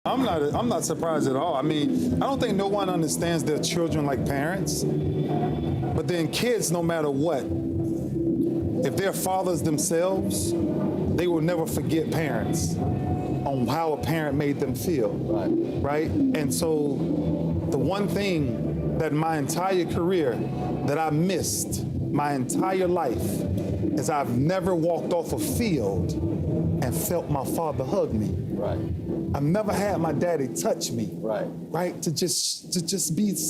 I'm not surprised at all. I mean, I don't think no one understands their children like parents. But then kids, no matter what, if they're fathers themselves, they will never forget parents on how a parent made them feel. Right? And so the one thing that my entire career that I missed my entire life is I've never walked off a field and felt my father hug me. I've never had my daddy touch me. Right? To just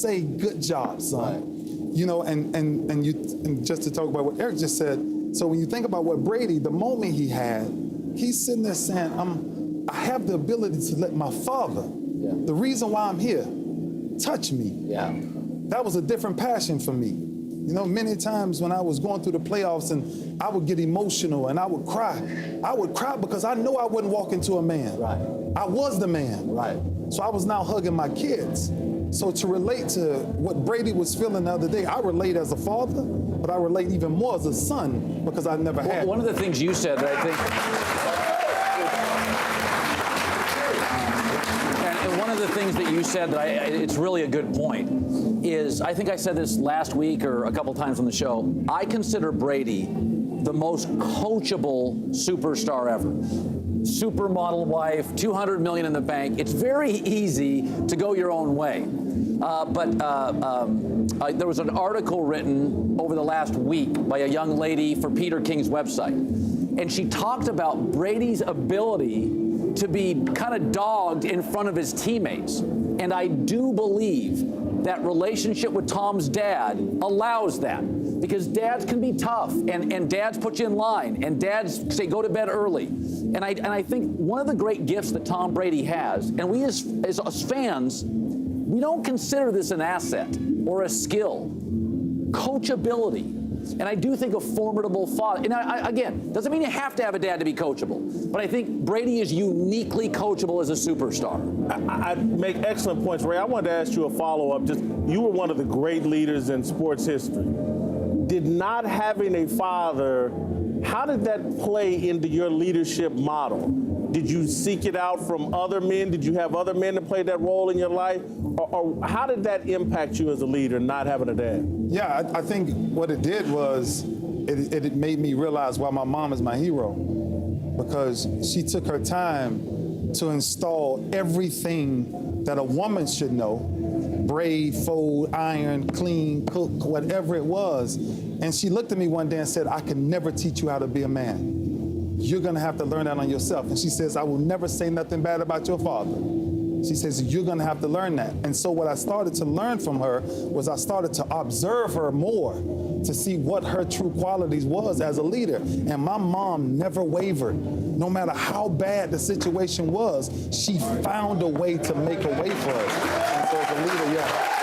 say, good job, son. You know, and just to talk about what Eric just said, so when you think about what Brady, the moment he had, he's sitting there saying, I have the ability to let my father, the reason why I'm here, touch me. That was a different passion for me. You know, many times when I was going through the playoffs and I would get emotional and I would cry because I know I wouldn't walk into a man. I was the man. So I was now hugging my kids. So to relate to what Brady was feeling the other day, I relate as a father, but I relate even more as a son because I never had. One of the things you said that I think, and one of the things that you said that it's really a good point, is I think I said this last week or a couple times on the show, I consider Brady the most coachable superstar ever. Supermodel wife, $200 million in the bank. It's very easy to go your own way. There was an article written over the last week by a young lady for Peter King's website. And she talked about Brady's ability to be kind of dogged in front of his teammates. And I do believe that relationship with Tom's dad allows that. Because dads can be tough, and dads put you in line, and dads say go to bed early. And I think one of the great gifts that Tom Brady has, and we as fans, we don't consider this an asset or a skill, coachability. And I do think a formidable father, and again, doesn't mean you have to have a dad to be coachable, but I think Brady is uniquely coachable as a superstar. I make excellent points, Ray. I wanted to ask you a follow-up. Just, you were one of the great leaders in sports history. Did not having a father, how did that play into your leadership model? Did you seek it out from other men? Did you have other men that played that role in your life? Or how did that impact you as a leader, not having a dad? Yeah, I think what it did was it made me realize why my mom is my hero. Because she took her time to install everything that a woman should know. Braid, fold, iron, clean, cook, whatever it was. And she looked at me one day and said, I can never teach you how to be a man. You're gonna have to learn that on yourself. And she says, I will never say nothing bad about your father. She says, you're gonna have to learn that. And so what I started to learn from her was I started to observe her more to see what her true qualities was as a leader. And my mom never wavered. No matter how bad the situation was, she found a way to make a way for us. And so as a leader, yeah.